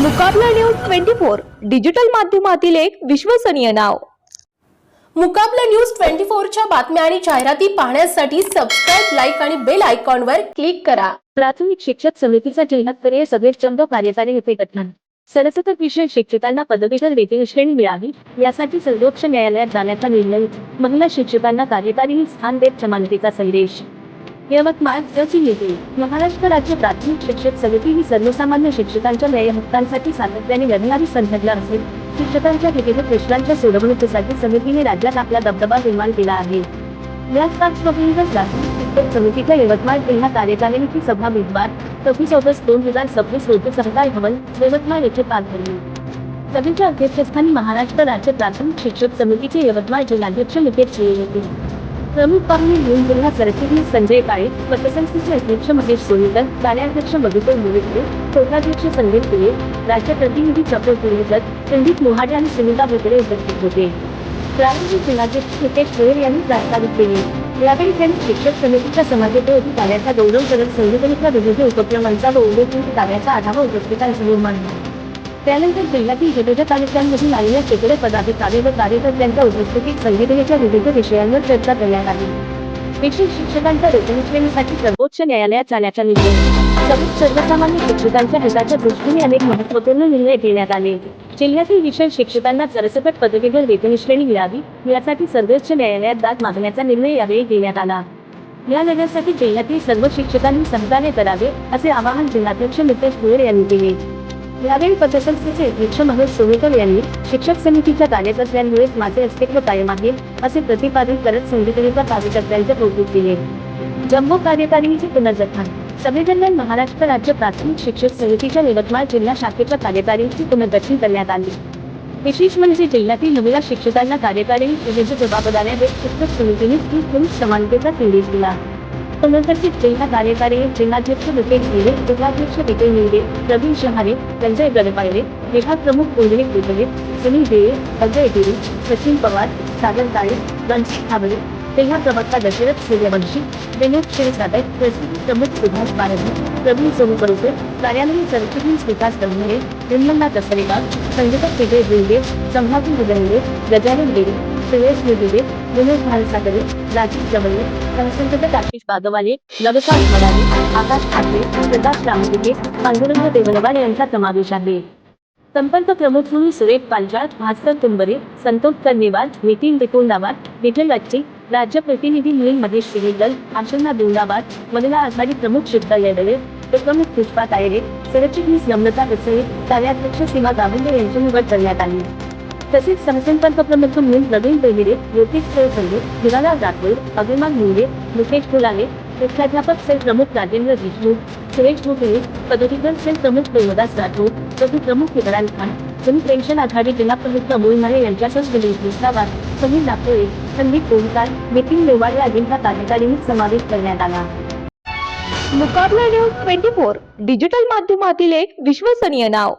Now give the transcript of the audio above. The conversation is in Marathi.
मुकाबला न्यूज 24 डिजिटल माध्यमातील एक विश्वसनीय नाव। मुकाबला न्यूज 24 च्या बातम्या आणि जाहिराती पाहण्यासाठी सबस्क्राइब, लाईक आणि बेल आयकॉनवर क्लिक करा। प्राथमिक शिक्षक समितीचा जिल्हास्तरीय सदस्यचंद कार्यकारी गठन। सरसकट विषय शिक्षकांना पदवीधर वेतन श्रेणी मिळावी यासाठी सर्वोच्च न्यायालयात जाण्याचा निर्णय। महिला शिक्षकांना कार्यकारी स्थान देत समानतेचा संदेश। यवतमाळ येथे महाराष्ट्र राज्य प्राथमिक शिक्षक समिती ही सर्वसामान्य शिक्षकांच्या न्याय हक्कांसाठी सातत्याने लढणारी संघटना असून शिक्षकांच्या विविध प्रश्नांच्या सोडवणुकीसाठी समितीने राज्यात आपला दबदबा निर्माण केला आहे। याच पार्श्वभूमीवर प्राथमिक शिक्षक समितीच्या यवतमाळ जिल्हा कार्यकारिणीची सभा बुधवार 24 ऑगस्ट 2026 रोजी सहकार भवन यवतमाळ येथे पार पडली। सभेच्या अध्यक्षस्थानी महाराष्ट्र राज्य प्राथमिक शिक्षक समितीचे यवतमाळ जिल्हाध्यक्ष निकेश शिळे होते। प्रमुख पाहुणे म्हणून जिल्हा सरचिटणीस संजय काळे, पतसंस्थेचे अध्यक्ष महेश सोनीकर, कार्याध्यक्ष मधुकर मुरगुडे, कोषाध्यक्ष संदीप पिळे, राज्य प्रतिनिधी चक्र पुणेकर, संदीप मोहाडे आणि सुनीता भोसले उपस्थित होते। प्रारंभी जिल्हाध्यक्ष निकेश गोयल यांनी प्रास्ताविक केले। यावेळी त्यांनी शिक्षक समितीच्या समाजोपयोगी कार्याचा गौरव करत संघटनेच्या विविध उपक्रमांचा व उल्लेखनीय कार्याचा आढावा उपस्थितांसमोर मांडला। त्यानंतर जिल्ह्यातील विविध तालुक्यांमधील आलेल्या शेकडो पदाधिकारी व कार्यकर्त्यांच्या उपस्थितीत संघटनेच्या विविध विषयांवर चर्चा करण्यात आली। विशेष शिक्षकांच्या वेतन श्रेणीसाठी सर्वोच्च न्यायालयात जाण्याचा निर्णय। सभेत सर्वसामान्य शिक्षकांच्या हिताच्या दृष्टीने अनेक महत्त्वपूर्ण निर्णय घेण्यात आले। जिल्ह्यातील विशेष शिक्षकांना सरसकट पदवीधर वेतन श्रेणी मिळावी यासाठी सर्वोच्च न्यायालयात दाद मागण्याचा निर्णय यावेळी घेण्यात आला। या लढ्यासाठी जिल्ह्यातील सर्व शिक्षकांनी सहकार्य करावे असे आवाहन जिल्हाध्यक्ष निकेश गोयल यांनी केले। यावेळी पतसंस्थेचे अध्यक्ष महेश सोनीकर यांनी शिक्षक समितीच्या कार्यकर्त्यांमुळेच माझे अस्तित्व कायम आहे असे प्रतिपादन करत संघटनेच्या कार्यकर्त्यांचे कौतुक केले। जम्बो कार्यकारिणीचे पुनर्गठन। सभेदरम्यान महाराष्ट्र राज्य प्राथमिक शिक्षक समितीच्या यवतमाळ जिल्हा शाखेच्या कार्यकारिणीचे पुनर्गठन करण्यात आले। विशेष म्हणजे जिल्ह्यातील महिला शिक्षकांना कार्यकारिणीत विविध जबाबदाऱ्या देत शिक्षक समितीने पुरुष समानतेचा संदेश दिला। पुनर्गठित जिल्हा कार्यकारिणी जिल्हाध्यक्ष निकेश शिळे, उपाध्यक्ष विजय निंगे, प्रवीण शहारे, संजय गडपाळे, विभाग प्रमुख पुंडलिक बुधले, सुनील देळे, अजय गिरी, सचिन पवार, सागर काळे, रणजित ठाकरे, जिल्हा प्रवक्ता दशरथ सूर्यवंशी, विनोद क्षीरसागर, प्रसिद्धी प्रमुख सुभाष बारगी, प्रवीण सोनकरुकर, कार्यालयीन सरचिटणीस विकास दमणे, निर्मला दसरेगाव, संयोजक विजय बिंगे, संभाजी उदयले, गजानन देवी, सुरेश निदिवे, विनोद भालसागरे, राजीव जवळे, संसदक आशिष बागवाले, लवका मराठे, आकाश ठाकरे, प्रकाश रामदिगे, पांडुरंग देवलवाड यांचा समावेश आहे। संपर्क प्रमुख म्हणून सुरेश पांचाळ, भास्कर तुंबरे, संतोष कर्णेवाल, नितीन विकुंडावाड, विठ्ठल अच्ची, राज्य प्रतिनिधी म्हणून महेश शिरेदल, आशना दुंडावाड, महिला आघाडी प्रमुख शिवता येडले, उपप्रमुख पुष्पा तायरे, सरचिटणीस नम्रता रसळे, कार्याध्यक्ष सीमा गावंडे यांची निवड करण्यात आली। तसेच सहसंपर्क प्रमुख म्हणून प्रवीण बेहिरे, योगेश खेळखंडे, हिरालाल राठोड, अभिमान मुंडे, मुकेश फुलाने, मुख्याध्यापक सेल प्रमुख राजेंद्र देशमुख, सुरेश भोगले, पदवीधर सेल प्रमुख देवदास राठोड, प्रभू प्रमुख इम्रान खान, जन पेन्शन आघाडी जिल्हा प्रमुख अमोल माळे यांच्यासह दिलीप विसावार, समीर दापोळे, संदीप कोणकार, नितीन नेवाळे आदींचा कार्यकारिणीत समावेश करण्यात आला। मुकाबला न्यूज 24 डिजिटल माध्यमातील एक विश्वसनीय नाव।